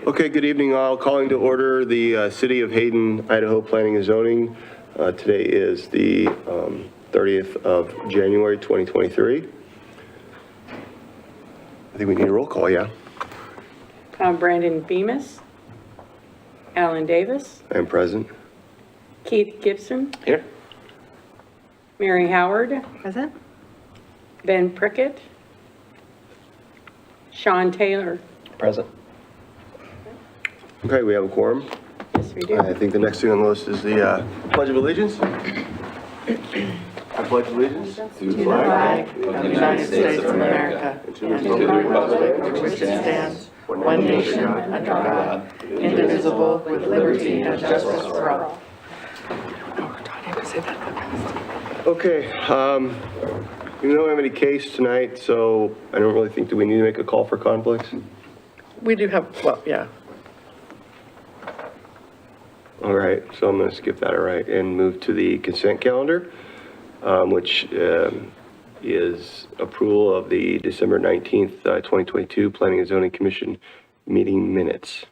Okay, good evening all. Calling to order the City of Hayden, Idaho Planning and Zoning. Today is the 30th of January, 2023. I think we need a roll call, yeah. Brandon Bemis, Alan Davis, I am present. Keith Gibson, Here. Mary Howard, Present. Ben Prickett, Sean Taylor. Present. Okay, we have a quorum. Yes, we do. I think the next thing on the list is the Pledge of Allegiance. I pledge allegiance to the flag Of the United States of America and to the republic for which it stands, one nation, under God, indivisible, with liberty and justice for all. Okay, we don't have any case tonight, so I don't really think, do we need to make a call for conflicts? We do have, well, yeah. All right, so I'm going to skip that, all right, and move to the consent calendar, which is approval of the December 19th, 2022 Planning and Zoning Commission meeting minutes.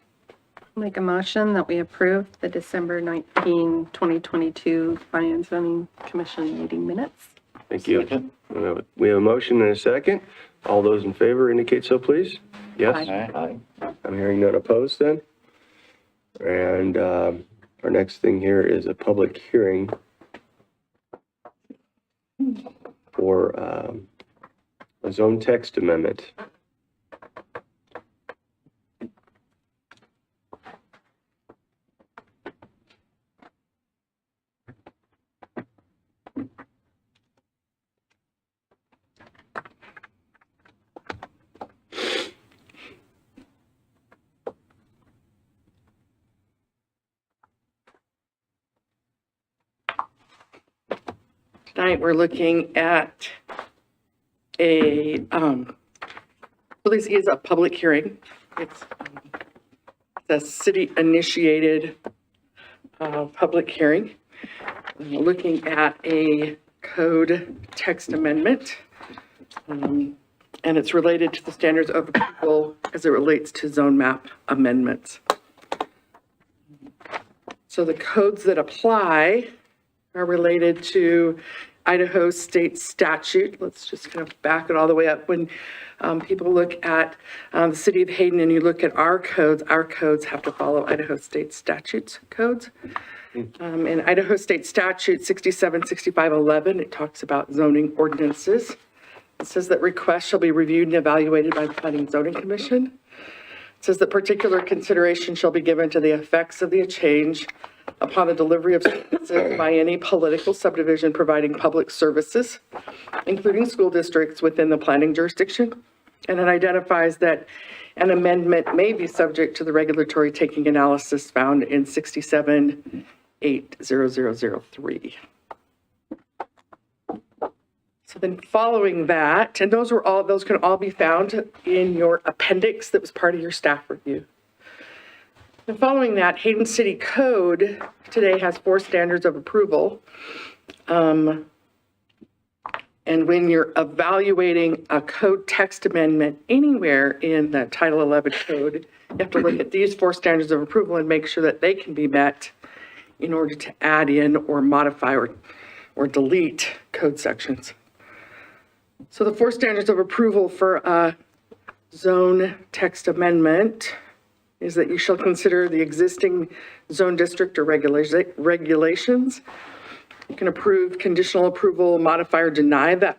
Make a motion that we approve the December 19, 2022 Planning and Zoning Commission meeting minutes. Thank you. We have a motion and a second. All those in favor indicate so, please. Yes? Aye. I'm hearing none opposed then. And our next thing here is a public hearing for a zone text amendment. Tonight, we're looking at well, this is a public hearing. It's a city-initiated public hearing. We're looking at a code text amendment, and it's related to the standards of approval as it relates to zone map amendments. So the codes that apply are related to Idaho state statute. Let's just kind of back it all the way up. When people look at the city of Hayden and you look at our codes have to follow Idaho state statutes codes. In Idaho state statute 676511, it talks about zoning ordinances. It says that requests shall be reviewed and evaluated by the Planning and Zoning Commission. It says that particular consideration shall be given to the effects of the change upon the delivery of services by any political subdivision providing public services, including school districts within the planning jurisdiction. And it identifies that an amendment may be subject to the regulatory taking analysis found in 67-80003. So then following that, and those can all be found in your appendix that was part of your staff review. And following that, Hayden City Code today has 4 standards of approval. And when you're evaluating a code text amendment anywhere in the Title 11 code, you have to look at these 4 standards of approval and make sure that they can be met in order to add in or modify or delete code sections. So the 4 standards of approval for a zone text amendment is that you shall consider the existing zone district or regulations. You can approve, conditional approval, modify or deny the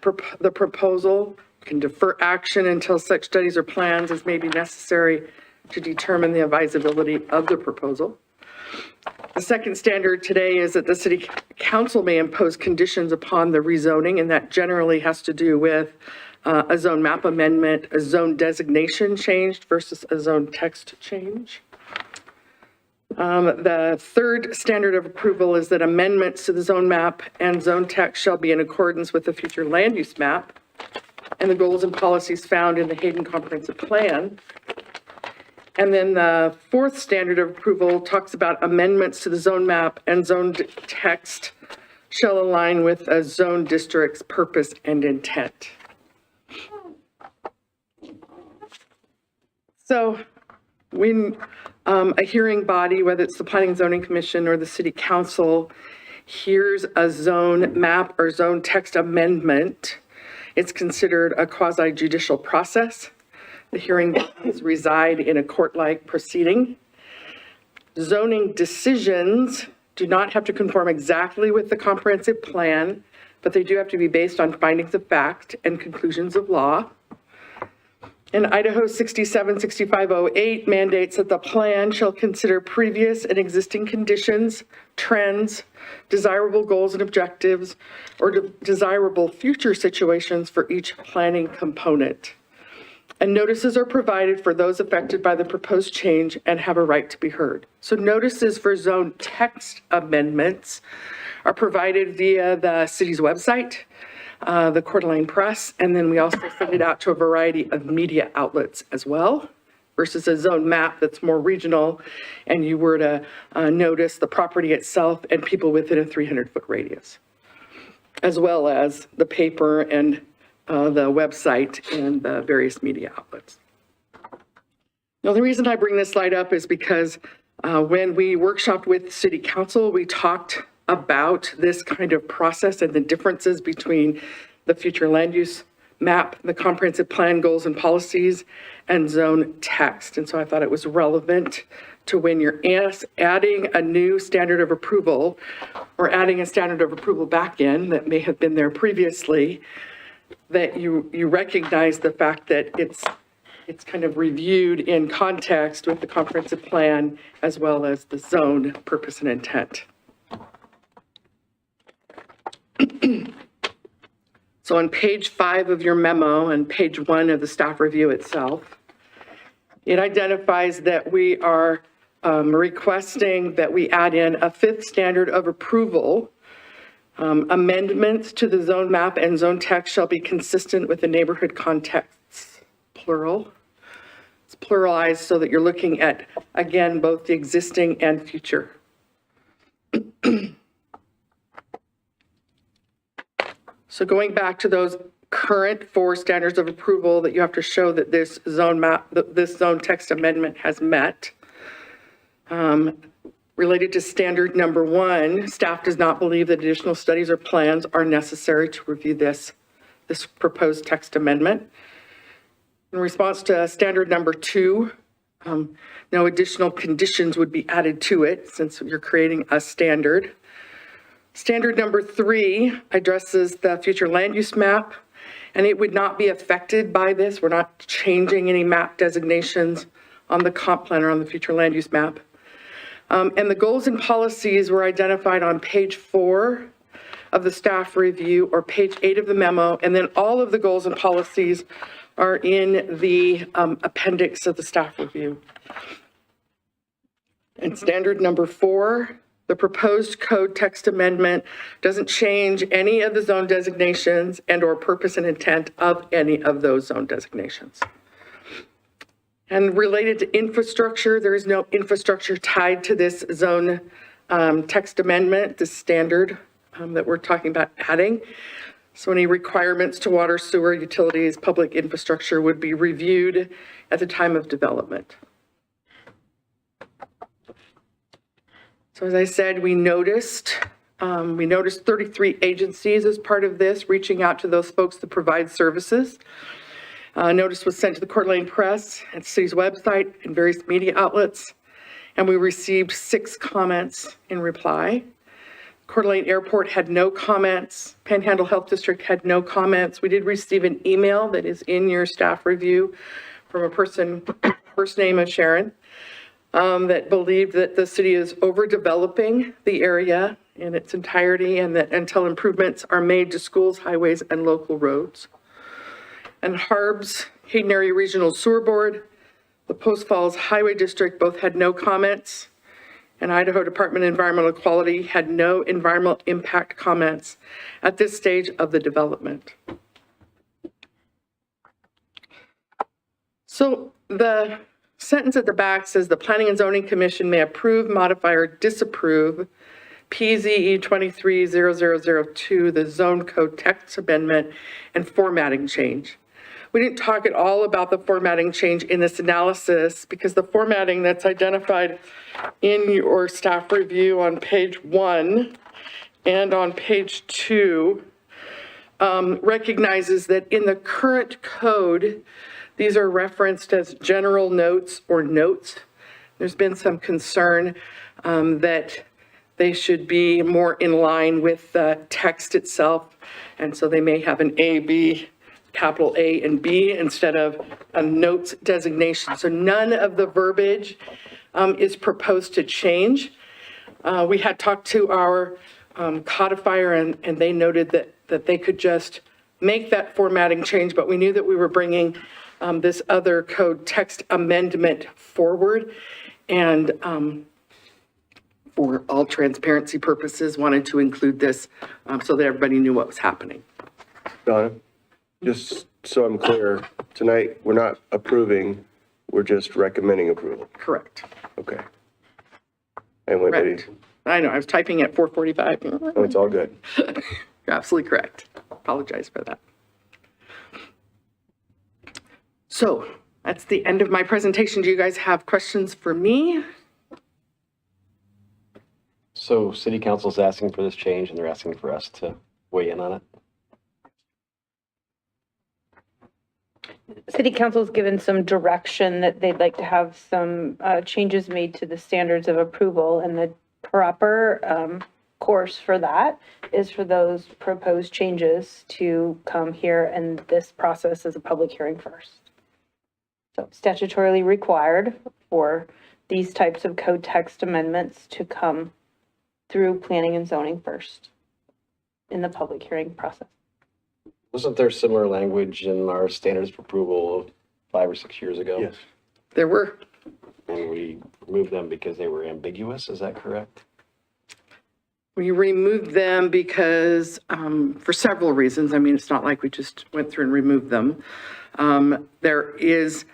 proposal. You can defer action until such studies or plans as may be necessary to determine the advisability of the proposal. The second standard today is that the city council may impose conditions upon the rezoning, and that generally has to do with a zone map amendment, a zone designation changed versus a zone text change. The third standard of approval is that amendments to the zone map and zone text shall be in accordance with the future land use map and the goals and policies found in the Hayden Comprehensive Plan. And then the fourth standard of approval talks about amendments to the zone map and zone text shall align with a zone district's purpose and intent. So when a hearing body, whether it's the Planning and Zoning Commission or the City Council, hears a zone map or zone text amendment, it's considered a quasi judicial process. The hearing bodies reside in a court-like proceeding. Zoning decisions do not have to conform exactly with the comprehensive plan, but they do have to be based on findings of fact and conclusions of law. And Idaho 676508 mandates that the plan shall consider previous and existing conditions, trends, desirable goals and objectives, or desirable future situations for each planning component. And notices are provided for those affected by the proposed change and have a right to be heard. So notices for zone text amendments are provided via the city's website, the Coeur d'Alene Press, and then we also send it out to a variety of media outlets as well, versus a zone map that's more regional, and you were to notice the property itself and people within a 300-foot radius, as well as the paper and the website and the various media outlets. Now, the reason I bring this slide up is because when we workshopped with City Council, we talked about this kind of process and the differences between the future land use map, the comprehensive plan goals and policies, and zone text. And so I thought it was relevant to when you're adding a new standard of approval or adding a standard of approval back in that may have been there previously, that you recognize the fact that it's kind of reviewed in context with the comprehensive plan as well as the zone purpose and intent. So on page 5 of your memo and page 1 of the staff review itself, it identifies that we are requesting that we add in a 5th standard of approval. Amendments to the zone map and zone text shall be consistent with the neighborhood contexts, plural. It's pluralized so that you're looking at, again, both the existing and future. So going back to those current 4 standards of approval that you have to show that this zone map, this zone text amendment has met. Related to standard number 1, staff does not believe that additional studies or plans are necessary to review this proposed text amendment. In response to standard number 2, no additional conditions would be added to it since you're creating a standard. Standard number 3 addresses the future land use map, and it would not be affected by this. We're not changing any map designations on the comp plan or on the future land use map. And the goals and policies were identified on page 4 of the staff review or page 8 of the memo, and then all of the goals and policies are in the appendix of the staff review. And standard number 4, the proposed code text amendment doesn't change any of the zone designations and or purpose and intent of any of those zone designations. And related to infrastructure, there is no infrastructure tied to this zone text amendment, this standard that we're talking about adding. So any requirements to water, sewer, utilities, public infrastructure would be reviewed at the time of development. So as I said, we noticed 33 agencies as part of this, reaching out to those folks that provide services. Notice was sent to the Coeur d'Alene Press and the city's website and various media outlets, and we received 6 comments in reply. Coeur d'Alene Airport had no comments. Panhandle Health District had no comments. We did receive an email that is in your staff review from a person, first name of Sharon, that believed that the city is overdeveloping the area in its entirety and that until improvements are made to schools, highways, and local roads. And Harbs, Hayden Area Regional Sewer Board, the Post Falls Highway District both had no comments, and Idaho Department of Environmental Quality had no environmental impact comments at this stage of the development. So the sentence at the back says the Planning and Zoning Commission may approve, modify, or disapprove PZE 230002, the zone code text amendment and formatting change. we didn't talk at all about the formatting change in this analysis because the formatting that's identified in your staff review on page 1 and on page 2 recognizes that in the current code, these are referenced as general notes or notes. There's been some concern that they should be more in line with the text itself. And so they may have an A, B, capital A and B instead of a notes designation. So none of the verbiage is proposed to change. We had talked to our codifier and they noted that they could just make that formatting change, but we knew that we were bringing this other code text amendment forward. And for all transparency purposes, wanted to include this so that everybody knew what was happening. Donna, just so I'm clear, tonight, we're not approving, we're just recommending approval. Correct. Okay. And wait, Correct. I know, I was typing at 4:45. oh, it's all good. You're absolutely correct. Apologize for that. So that's the end of my presentation. Do you guys have questions for me? So city council's asking for this change and they're asking for us to weigh in on it? City Council's given some direction that they'd like to have some changes made to the standards of approval, and the proper course for that is for those proposed changes to come here, and this process is a public hearing first. So statutorily required for these types of code text amendments to come through planning and zoning first in the public hearing process. Wasn't there similar language in our standards for approval 5 or 6 years ago? Yes. There were. And we removed them because they were ambiguous, is that correct? We removed them because, for several reasons. I mean, it's not like we just went through and removed them. There is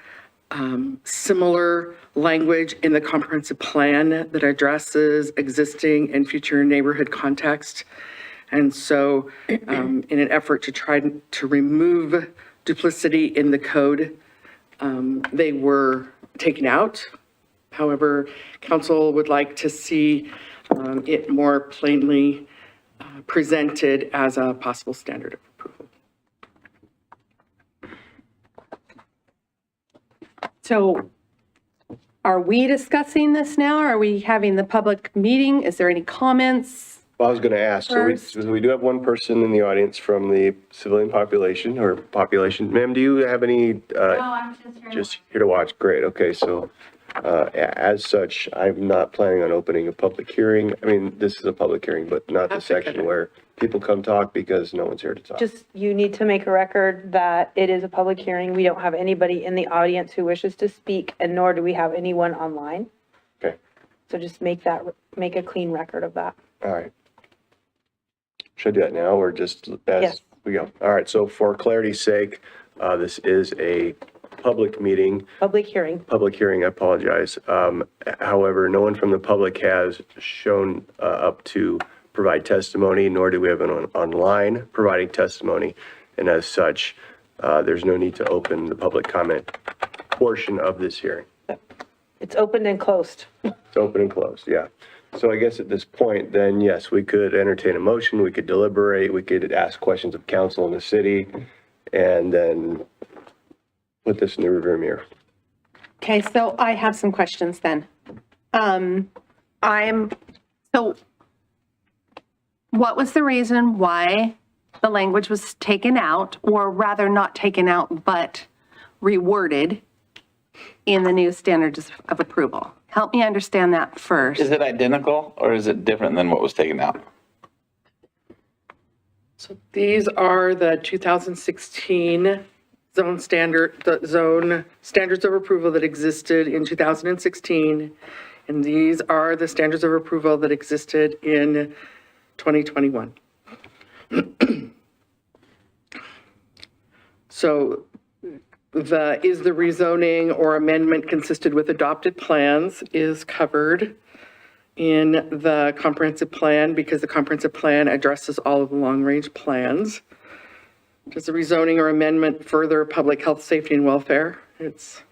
similar language in the comprehensive plan that addresses existing and future neighborhood context. And so in an effort to try to remove duplicity in the code, they were taken out. However, council would like to see it more plainly presented as a possible standard of approval. So are we discussing this now? Are we having the public meeting? Is there any comments? Well, I was going to ask, so we do have one person in the audience from the civilian population or population. Ma'am, do you have any? No, I'm just here. Here to watch. Great. Okay, so as such, I'm not planning on opening a public hearing. I mean, this is a public hearing, but not the section where people come talk because no one's here to talk. Just, you need to make a record that it is a public hearing. We don't have anybody in the audience who wishes to speak, and nor do we have anyone online. Okay. So just make a clean record of that. All right. Should I do that now or just as Yes. we go? All right, so for clarity's sake, this is a public meeting, Public hearing. I apologize. However, no one from the public has shown up to provide testimony, nor do we have anyone online providing testimony. And as such, there's no need to open the public comment portion of this hearing. It's open and closed. It's open and closed, yeah. So I guess at this point, then, yes, we could entertain a motion, we could deliberate, we could ask questions of council in the city, and then put this in the rearview mirror. Okay, so I have some questions then. So what was the reason why the language was taken out, or rather not taken out, but reworded in the new standards of approval? Help me understand that first. Is it identical or is it different than what was taken out? So these are the 2016 zone standards of approval that existed in 2016. And these are the standards of approval that existed in 2021. So is the rezoning or amendment consistent with adopted plans is covered in the comprehensive plan because the comprehensive plan addresses all of the long-range plans. Does the rezoning or amendment further public health, safety, and welfare? It's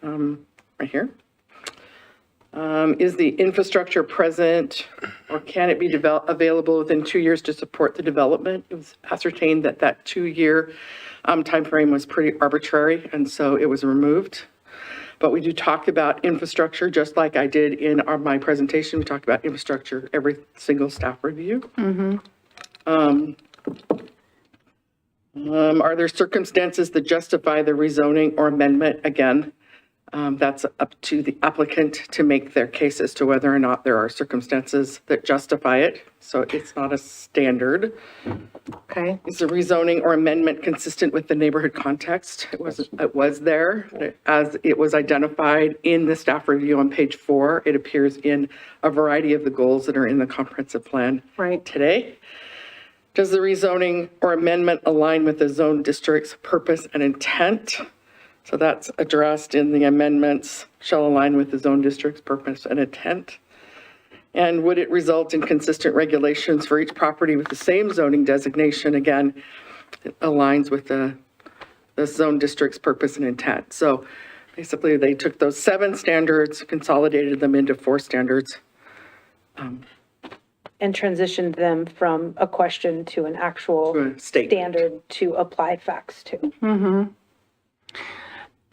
right here. Is the infrastructure present or can it be available within 2 years to support the development? It was ascertained that that 2-year timeframe was pretty arbitrary, and so it was removed. But we do talk about infrastructure, just like I did in my presentation. We talked about infrastructure every single staff review. Are there circumstances that justify the rezoning or amendment? Again, that's up to the applicant to make their case as to whether or not there are circumstances that justify it. So it's not a standard. Okay. Is the rezoning or amendment consistent with the neighborhood context? It was there as it was identified in the staff review on page 4. It appears in a variety of the goals that are in the comprehensive plan Right. today. Does the rezoning or amendment align with the zone district's purpose and intent? So that's addressed in the amendments, shall align with the zone district's purpose and intent. And would it result in consistent regulations for each property with the same zoning designation? Again, it aligns with the zone district's purpose and intent. So basically they took those 7 standards, consolidated them into 4 standards. And transitioned them from a question to an actual To a statement. standard to apply facts to.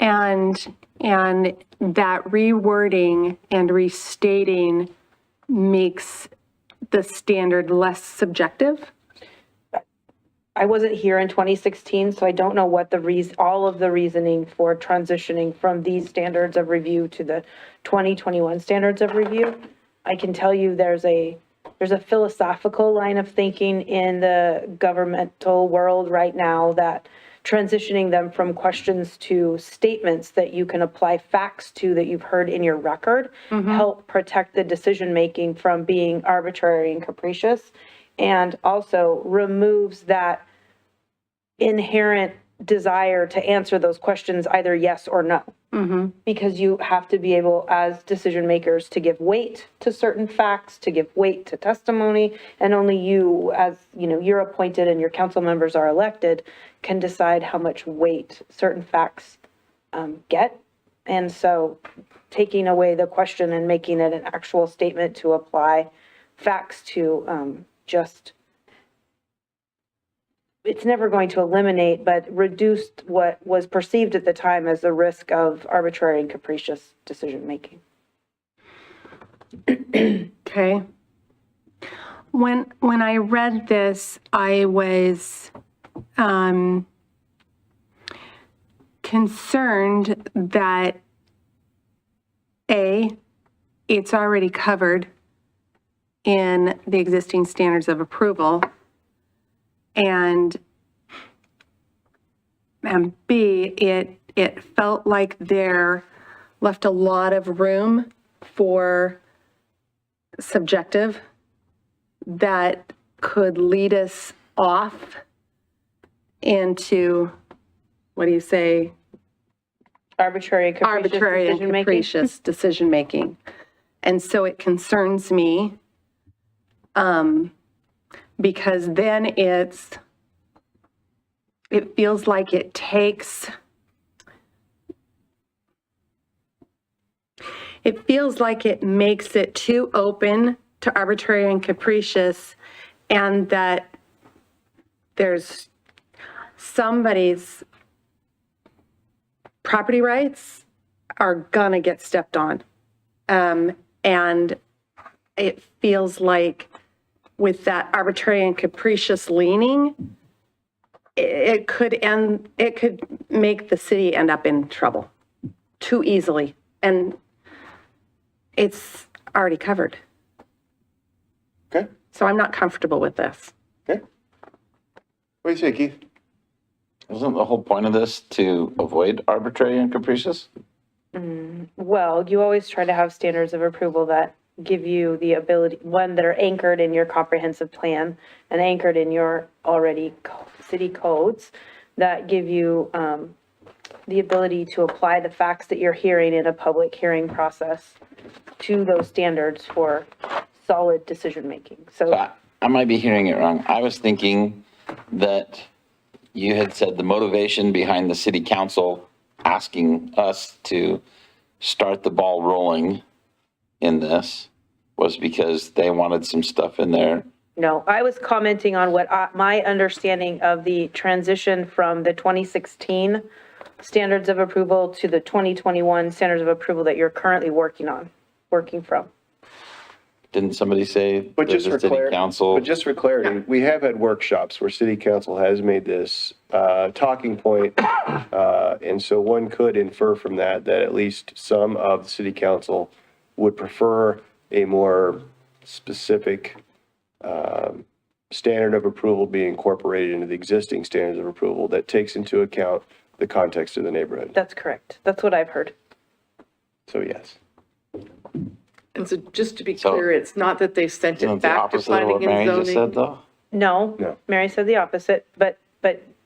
And that rewording and restating makes the standard less subjective? I wasn't here in 2016, so I don't know what all of the reasoning for transitioning from these standards of review to the 2021 standards of review. I can tell you there's a philosophical line of thinking in the governmental world right now that transitioning them from questions to statements that you can apply facts to that you've heard in your record help protect the decision-making from being arbitrary and capricious, and also removes that inherent desire to answer those questions either yes or no. Because you have to be able, as decision makers, to give weight to certain facts, to give weight to testimony, and only you, as you know, you're appointed and your council members are elected, can decide how much weight certain facts get. And so taking away the question and making it an actual statement to apply facts to it's never going to eliminate, but reduced what was perceived at the time as the risk of arbitrary and capricious decision-making. Okay. When I read this, I was concerned that it's already covered in the existing standards of approval, and B, it felt like there left a lot of room for subjective that could lead us off into, what do you say? Arbitrary and capricious Arbitrary and decision-making. capricious decision-making. And so it concerns me, because then it feels like it makes it too open to arbitrary and capricious, and that there's somebody's property rights are gonna get stepped on. And it feels like with that arbitrary and capricious leaning, it could make the city end up in trouble too easily. And it's already covered. Okay, So I'm not comfortable with this. okay. What do you say, Keith? Isn't the whole point of this to avoid arbitrary and capricious? Well, you always try to have standards of approval that give you the ability, one, that are anchored in your comprehensive plan and anchored in your already city codes that give you the ability to apply the facts that you're hearing in a public hearing process to those standards for solid decision-making. So I might be hearing it wrong. I was thinking that you had said the motivation behind the city council asking us to start the ball rolling in this was because they wanted some stuff in there. No, I was commenting on what my understanding of the transition from the 2016 standards of approval to the 2021 standards of approval that you're currently working from. Didn't somebody say But that just the for city clarity, council? but just for clarity, we have had workshops where city council has made this talking point. And so one could infer from that at least some of the city council would prefer a more specific standard of approval be incorporated into the existing standards of approval that takes into account the context of the neighborhood. That's correct. That's what I've heard. So yes. And so just to be So- clear, it's not that they sent Isn't it it the back to opposite of what planning Mary and just said, zoning. though? No, No. Mary said the opposite, but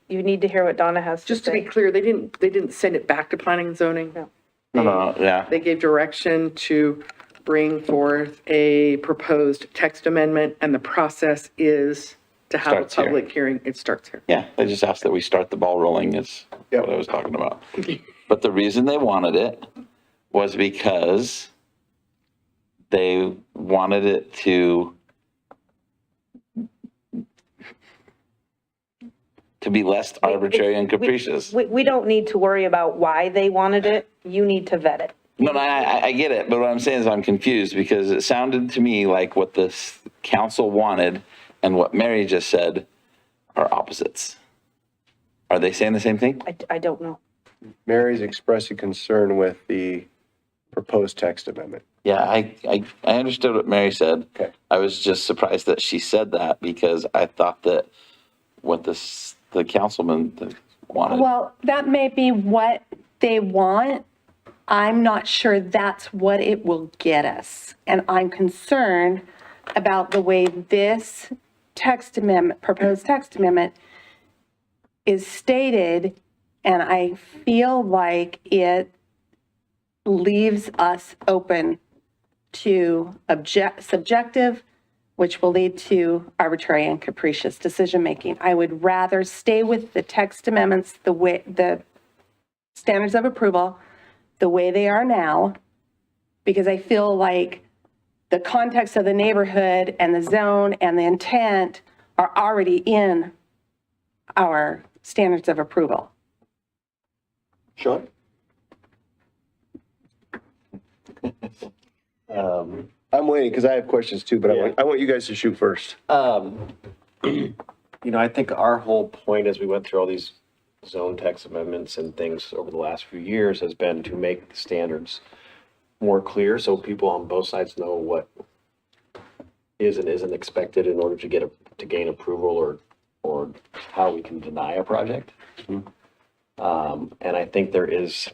you need to hear what Donna has to Just to be say. clear, they didn't send it back to planning and zoning. No. No, yeah. They gave direction to bring forth a proposed text amendment, and the process is to have a Starts here. public hearing. It starts here. Yeah, they just asked that we start the ball rolling is Yep. what I was talking about. But the reason they wanted it was because they wanted it to be less arbitrary and capricious. We don't need to worry about why they wanted it. You need to vet it. No, I get it, but what I'm saying is I'm confused because it sounded to me like what the council wanted and what Mary just said are opposites. Are they saying the same thing? I don't know. Mary's expressing concern with the proposed text amendment. Yeah, I understood what Mary said. Okay. I was just surprised that she said that because I thought that what the councilman wanted. Well, that may be what they want. I'm not sure that's what it will get us. And I'm concerned about the way this text amendment, proposed text amendment is stated. And I feel like it leaves us open to subjective, which will lead to arbitrary and capricious decision-making. I would rather stay with the text amendments, the standards of approval, the way they are now, because I feel like the context of the neighborhood and the zone and the intent are already in our standards of approval. Sean? I'm waiting because I have questions too, but I want you guys to shoot first. I think our whole point as we went through all these zone text amendments and things over the last few years has been to make the standards more clear so people on both sides know what is and isn't expected in order to gain approval or how we can deny a project. And I think there is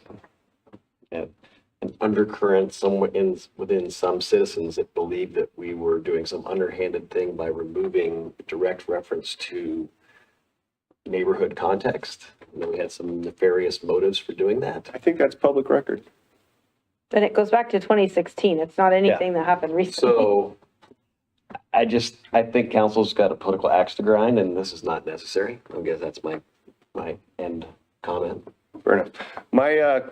an undercurrent somewhere within some citizens that believe that we were doing some underhanded thing by removing direct reference to neighborhood context. And then we had some nefarious motives for doing that. I think that's public record. Then it goes back to 2016. It's not anything that happened recently. So I think council's got a political axe to grind and this is not necessary. I guess that's my end comment. Fair enough. My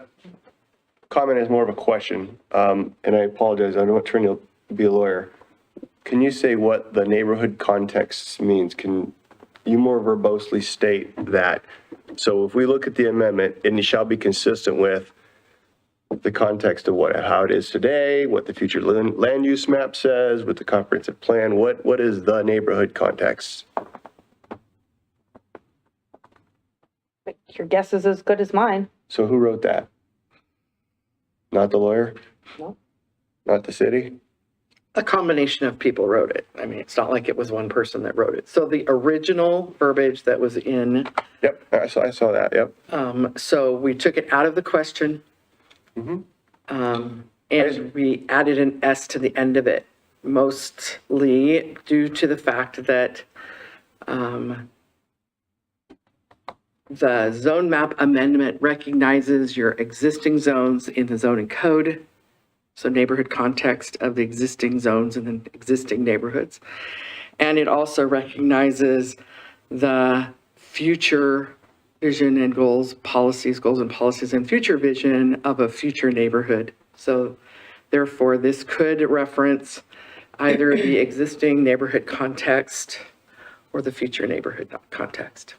comment is more of a question, and I apologize. I'm not trying to be a lawyer. Can you say what the neighborhood context means? Can you more verbosely state that? So if we look at the amendment, it shall be consistent with the context of how it is today, what the future land use map says, with the comprehensive plan. What is the neighborhood context? Your guess is as good as mine. So who wrote that? Not the lawyer? No. Not the city? A combination of people wrote it. I mean, it's not like it was one person that wrote it. So the original verbiage that was in, Yep, I saw that, yep. so we took it out of the question. And we added an S to the end of it, mostly due to the fact that the zone map amendment recognizes your existing zones in the zoning code. So neighborhood context of the existing zones and the existing neighborhoods. And it also recognizes the future vision and goals, goals and policies, and future vision of a future neighborhood. So therefore, this could reference either the existing neighborhood context or the future neighborhood context.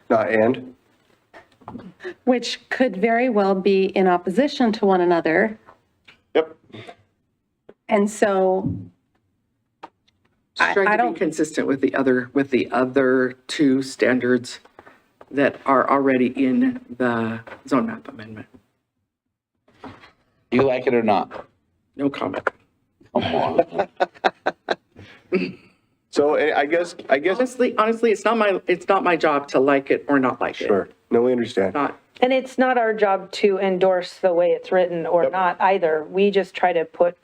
Not and? Which could very well be in opposition to one another. Yep. And so Just trying I to don't- be consistent with the other two standards that are already in the zone map amendment. You like it or not? No comment. Come on. So I guess, Honestly, it's not my job to like it or not like it. sure. No, we understand. Not, And it's not our job to endorse the way it's written or Yep. not either. We just try to put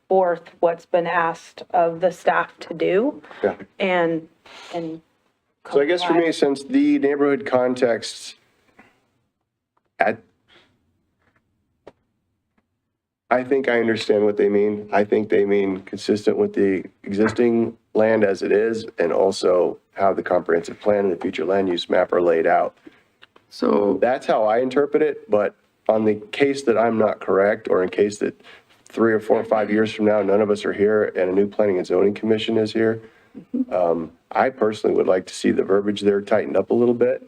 forth what's been asked of the staff to do Yeah. and. So I guess for comply. me, since the neighborhood context I think I understand what they mean. I think they mean consistent with the existing land as it is, and also how the comprehensive plan and the future land use map are laid out. so That's how I interpret it, but on the case that I'm not correct, or in case that 3 or 4 or 5 years from now, none of us are here and a new planning and zoning commission is here, I personally would like to see the verbiage there tightened up a little bit.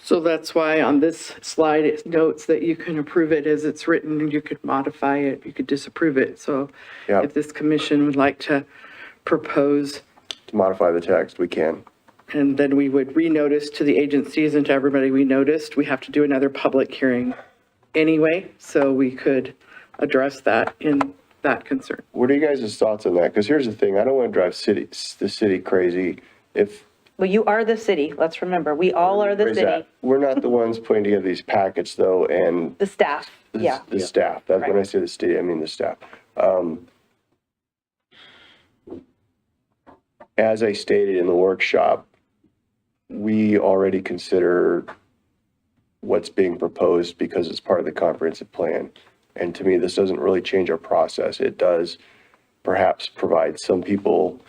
So that's why on this slide, it notes that you can approve it as it's written, and you could modify it, you could disapprove it. So Yeah. if this commission would like to propose, To modify the text, we can. and then we would renotice to the agencies and to everybody we noticed, we have to do another public hearing anyway, so we could address that in that concern. What are you guys' thoughts on that? Because here's the thing, I don't want to drive the city crazy if. Well, you are the city, let's remember. We all are the Where's that? city, We're not the ones putting together these packets though, and the staff, yeah. the staff. That's when I say the city, I mean the staff. As I stated in the workshop, we already consider what's being proposed because it's part of the comprehensive plan. And to me, this doesn't really change our process. It does perhaps provide some people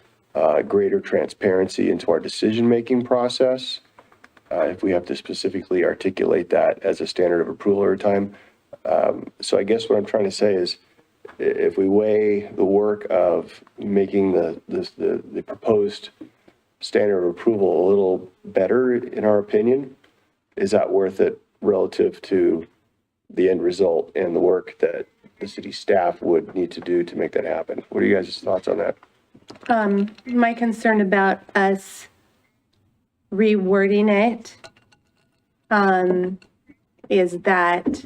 greater transparency into our decision-making process. If we have to specifically articulate that as a standard of approval over time. So I guess what I'm trying to say is, if we weigh the work of making the proposed standard of approval a little better, in our opinion, is that worth it relative to the end result and the work that the city staff would need to do to make that happen? What are you guys' thoughts on that? My concern about us rewording it is that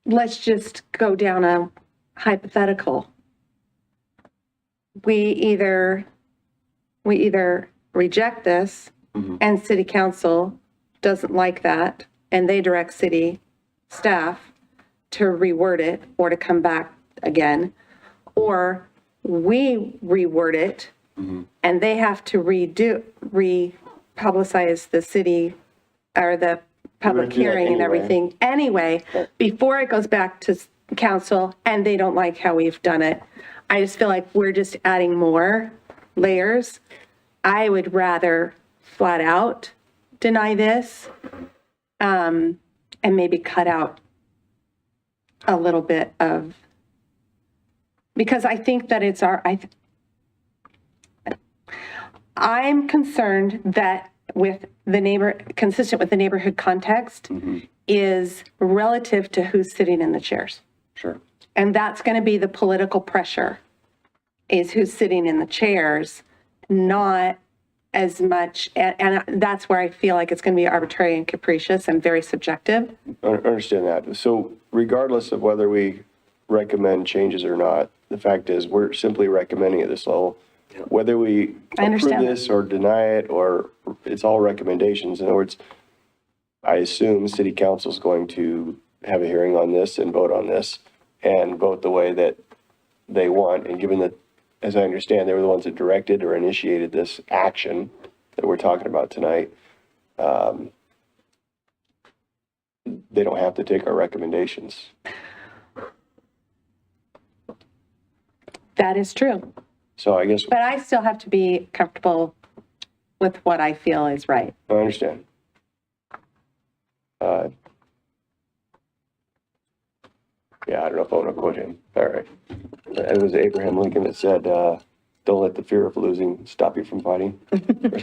let's just go down a hypothetical. We either reject this and city council doesn't like that and they direct city staff to reword it or to come back again, or we reword it and they have to republicize the city or the public do that hearing and anyway. everything anyway, before it goes back to council and they don't like how we've done it. I just feel like we're just adding more layers. I would rather flat out deny this and maybe cut out a little bit of, because I think that it's I'm concerned that consistent with the neighborhood context is relative to who's sitting in the chairs. Sure. And that's going to be the political pressure, is who's sitting in the chairs, not as much, and that's where I feel like it's going to be arbitrary and capricious and very subjective. I understand that. So regardless of whether we recommend changes or not, the fact is we're simply recommending at this level. Whether we I approve understand this or deny it, or it's all recommendations. In other words, I assume city council is going to have a hearing on this and vote on this and vote the way that they want. And given that, as I understand, they were the ones that directed or initiated this action that we're talking about tonight, they don't have to take our recommendations. That is true. So I guess, But I still have to be comfortable with what I feel is right. I understand. Yeah, I don't know if I want to quote him. All right. It was Abraham Lincoln that said, don't let the fear of losing stop you from fighting.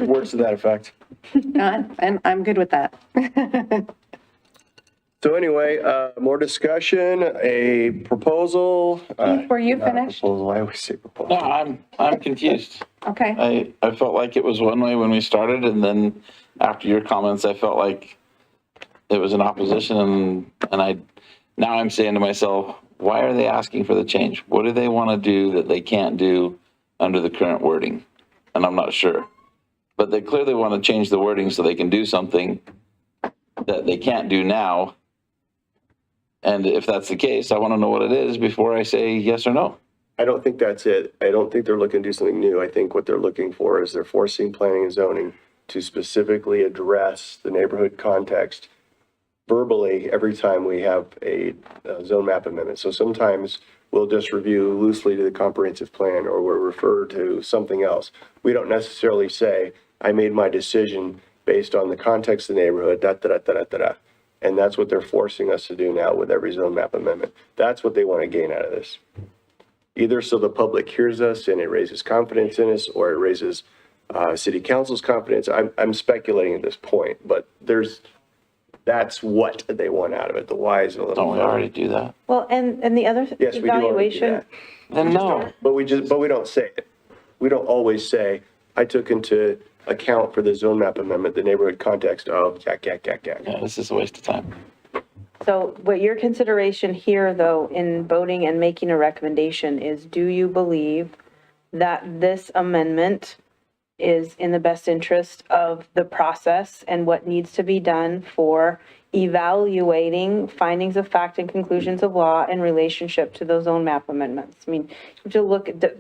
Words to that effect. And I'm good with that. So anyway, more discussion, a proposal. Keith, were you not a finished? Proposal, I always say No, proposal. I'm confused. Okay. I felt like it was one way when we started, and then after your comments, I felt like it was an opposition, and now I'm saying to myself, why are they asking for the change? What do they want to do that they can't do under the current wording? And I'm not sure. But they clearly want to change the wording so they can do something that they can't do now. And if that's the case, I want to know what it is before I say yes or no. I don't think that's it. I don't think they're looking to do something new. I think what they're looking for is they're forcing planning and zoning to specifically address the neighborhood context verbally every time we have a zone map amendment. So sometimes we'll just review loosely to the comprehensive plan, or we'll refer to something else. We don't necessarily say, I made my decision based on the context of the neighborhood, da, da, da, da, da, da, da. And that's what they're forcing us to do now with every zone map amendment. That's what they want to gain out of this. Either so the public hears us and it raises confidence in us, or it raises city council's confidence. I'm speculating at this point, but that's what they want out of it. The why is a little. Don't we already do that? Well, and the other Yes, we do already do evaluation, that. Then no. But we don't say it. We don't always say, I took into account for the zone map amendment, the neighborhood context of yak. Yeah, this is a waste of time. so what your consideration here, though, in voting and making a recommendation is, do you believe that this amendment is in the best interest of the process and what needs to be done for evaluating findings of fact and conclusions of law in relationship to those zone map amendments? I mean, you have to look at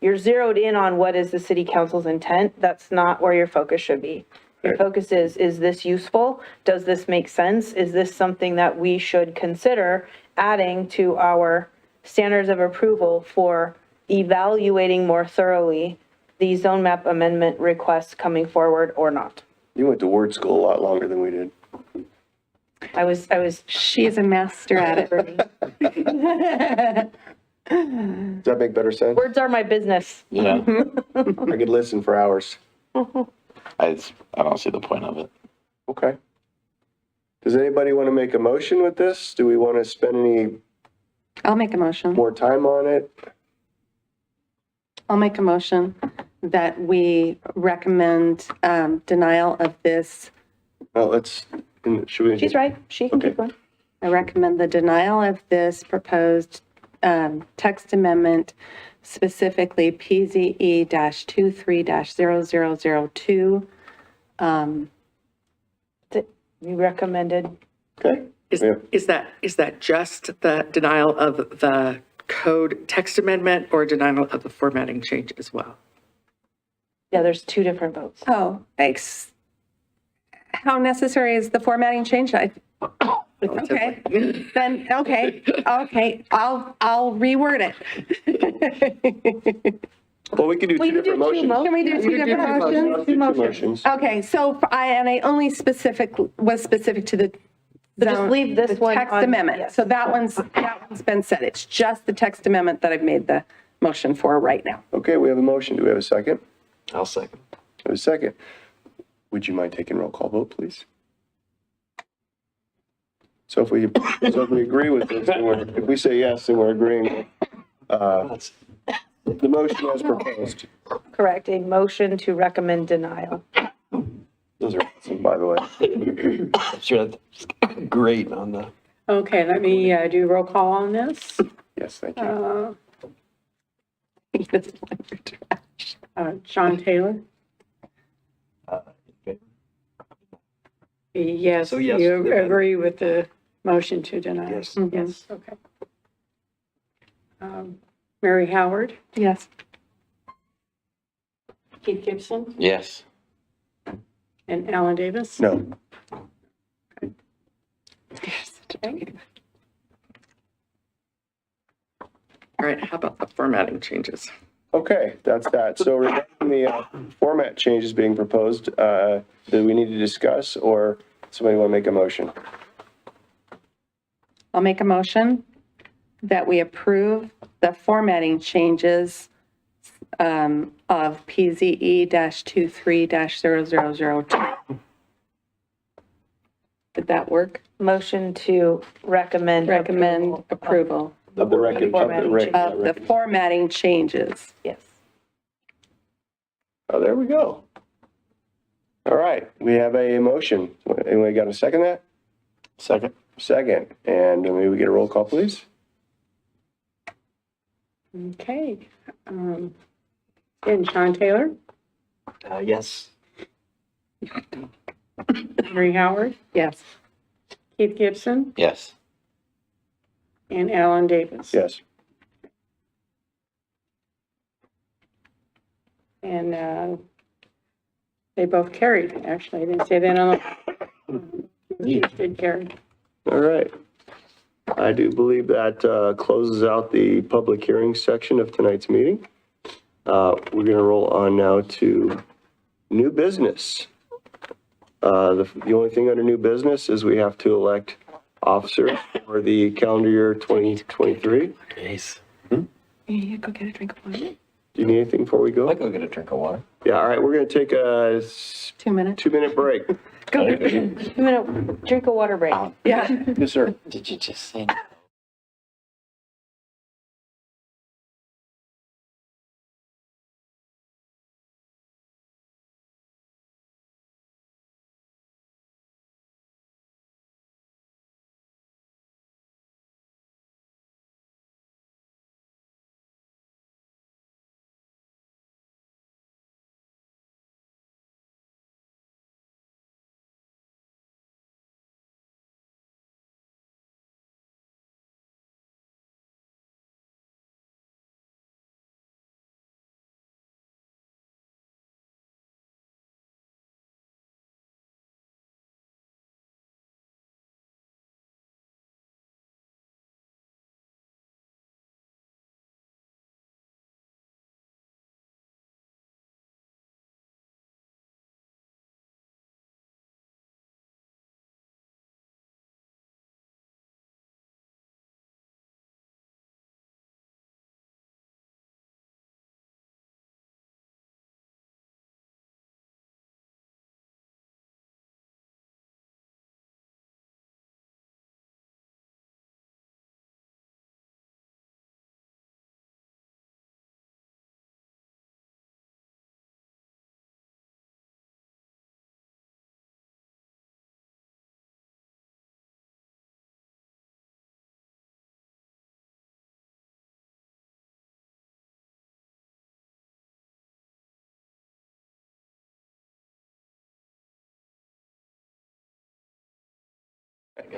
you're zeroed in on what is the city council's intent. That's not where your focus should be. Your focus is this useful? Does this make sense? Is this something that we should consider adding to our standards of approval for evaluating more thoroughly the zone map amendment requests coming forward or not? You went to word school a lot longer than we did. I was She is a master at it. Does that make better sense? words are my business. Yeah, I could listen for hours. I don't see the point of it. Okay. Does anybody want to make a motion with this? Do we want to spend any I'll make a motion. more time on it? I'll make a motion that we recommend denial of this. Well, should we? She's right. She can Okay. keep going. I recommend the denial of this proposed text amendment, specifically PZE-23-0002. You recommended, Okay. Yeah. Is that just the denial of the code text amendment or denial of the formatting change as well? yeah, there's two different votes. Oh, how necessary is the formatting change? Okay, then, okay, I'll reword it. Well, we can do two different motions. Can we do two different motions? Two motions. Okay, so I only was specific to the So just zone- leave this the one text on- amendment. yes. So that one's been said. It's just the text amendment that I've made the motion for right now. Okay, we have a motion. Do we have a second? I'll second. We have a second. Would you mind taking roll call vote, please? So if we agree with this, if we say yes, then we're agreeing with the motion as proposed. Correct, a motion to recommend denial. Those are awesome, by the way. I'm sure that's great on the. Okay, let me do roll call on this. Yes, thank you. Sean Taylor? Yes, So yes, you then. agree with the motion to deny? Yes. Yes, okay. Mary Howard? Yes. Keith Gibson? Yes. And Alan Davis? No. All right, how about the formatting changes? Okay, that's that. So regarding the format changes being proposed, do we need to discuss or somebody want to make a motion? I'll make a motion that we approve the formatting changes of PZE-23-0002. Did that work? Motion to recommend. Recommend approval. Of the record. Formatting Of the formatting changes. Yes. Oh, there we go. All right, we have a motion. Anybody got to second that? Second. Second. And maybe we get a roll call, please? Okay. And Sean Taylor, Yes. Mary Howard, Yes. Keith Gibson, Yes. and Alan Davis. Yes. And they both carried, actually. I didn't say that on the, did carry. All right. I do believe that closes out the public hearing section of tonight's meeting. We're going to roll on now to new business. The only thing under new business is we have to elect officers for the calendar year 2023. Yes. You go get a drink of water. Do you need anything before we I'd go? like to go get a drink of water. Yeah, all right, we're going to take a 2 minutes. 2-minute break. I'm gonna drink a water break. Yeah. Yes, sir. Did you just say?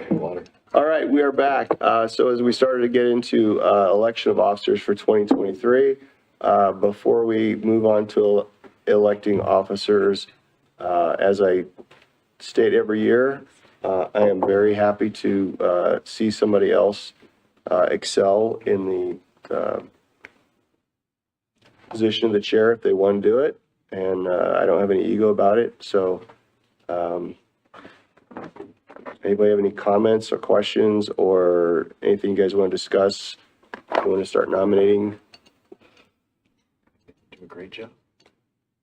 Water. All right, we are back. So as we started to get into election of officers for 2023, before we move on to electing officers, as I state every year, I am very happy to see somebody else excel in the position of the chair if they want to do it. And I don't have any ego about it. So anybody have any comments or questions or anything you guys want to discuss? You want to start nominating? Do a great job.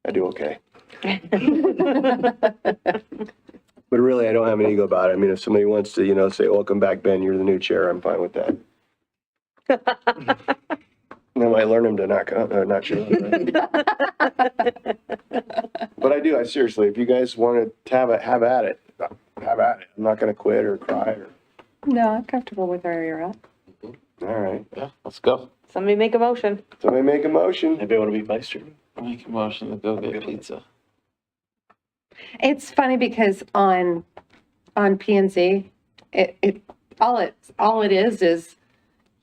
I do okay. But really, I don't have an ego about it. I mean, if somebody wants to, say, welcome back, Ben, you're the new chair, I'm fine with that. And then I learn them to not show up. Right? But I do, I seriously, if you guys want to have at it. Have at it. I'm not going to quit or cry or, No, I'm comfortable with where you're at. all right. Yeah, let's go. Somebody make a motion. Somebody make a motion. Anybody want to be vice chairman? Make a motion to go get pizza. It's funny because on P&Z, all it is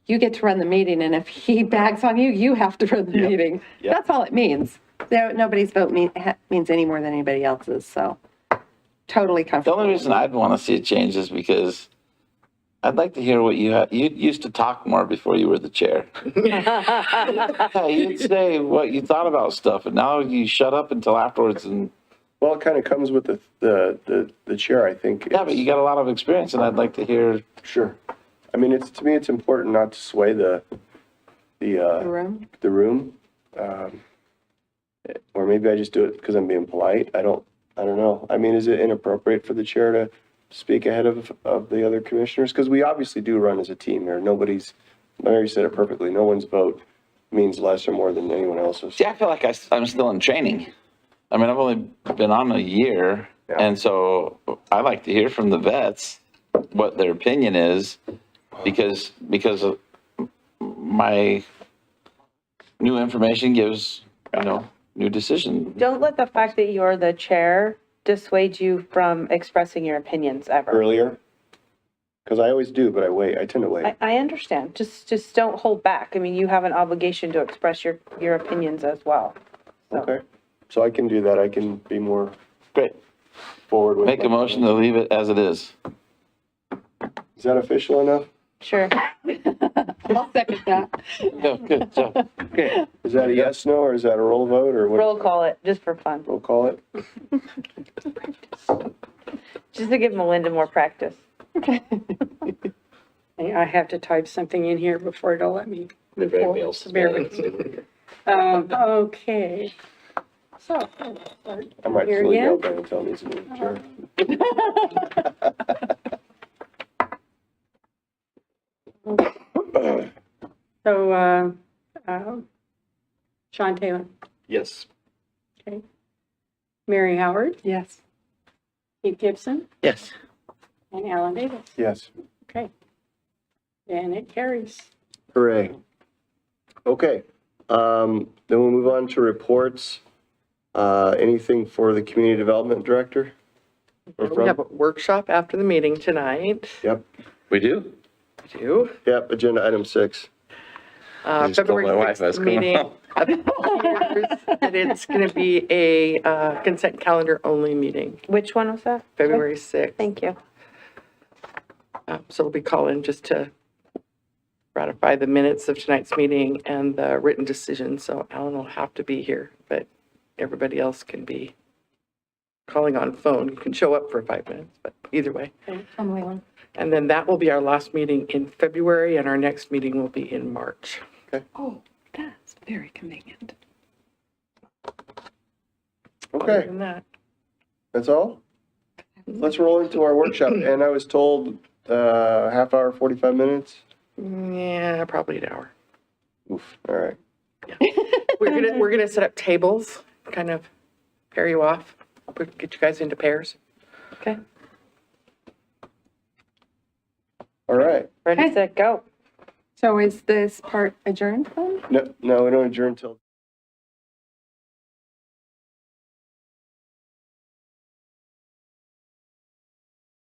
you get to run the meeting, and if he bags on you, you have to run the meeting. Yep. That's all it means. Nobody's vote means any more than anybody else's, so totally The comfortable. only reason I'd want to see a change is because I'd like to hear what you used to talk more before you were the chair. Yeah, you'd say what you thought about stuff, and now you shut up until afterwards. And Well, it kind of comes with the chair, I think. yeah, but you got a lot of experience, and I'd like to hear. Sure. I mean, to me, it's important not to sway the Room? room. Or maybe I just do it because I'm being polite. I don't know. I mean, is it inappropriate for the chair to speak ahead of the other commissioners? Because we obviously do run as a team here. Mary said it perfectly. No one's vote means less or more than anyone else's. See, I feel like I'm still in training. I mean, I've only been on a year, Yeah. and so I like to hear from the vets what their opinion is, because of my new information gives, new decision. Don't let the fact that you're the chair dissuade you from expressing your opinions ever. Earlier? Because I always do, but I tend to wait. I understand. Just don't hold back. I mean, you have an obligation to express your opinions as well. So. Okay. So I can do that. I can be more Great. forward with. Make a motion to leave it as it is. Is that official enough? Sure. I'll second that. Yeah, good job. Okay. Is that a yes, no, or is that a roll vote, or what? Roll call it, just for fun. Roll call it? Just to give Melinda more practice. I have to type something in here before it'll let me move Very forward. males. So bear with me. Okay. So. I might Here still yell again. down and tell me to move, chair. So, Sean Taylor, Yes. okay. Mary Howard, Yes. Keith Gibson, Yes. and Alan Davis. Yes. Okay. And it carries. Hooray. Okay, then we'll move on to reports. Anything for the community development director? Or We have from? a workshop after the meeting tonight. Yep, We do? We do. yep, agenda item 6. I just told my February wife I was 6th coming meeting. home. That it's going to be a consent calendar only meeting, Which one was that? February 6th. Thank you. So we'll be calling just to ratify the minutes of tonight's meeting and the written decision. So Alan will have to be here, but everybody else can be calling on phone. You can show up for 5 minutes, but either way. And then that will be our last meeting in February, and our next meeting will be in March. Oh, that's very convenient. Other Okay, than that, that's all? Let's roll into our workshop, and I was told, half hour, 45 minutes? yeah, probably an hour. Oof, all right. We're gonna set up tables, kind of pair you off, get you guys into pairs. Okay. All right. Ready, set, go. So is this part adjourned then? No, we don't adjourn till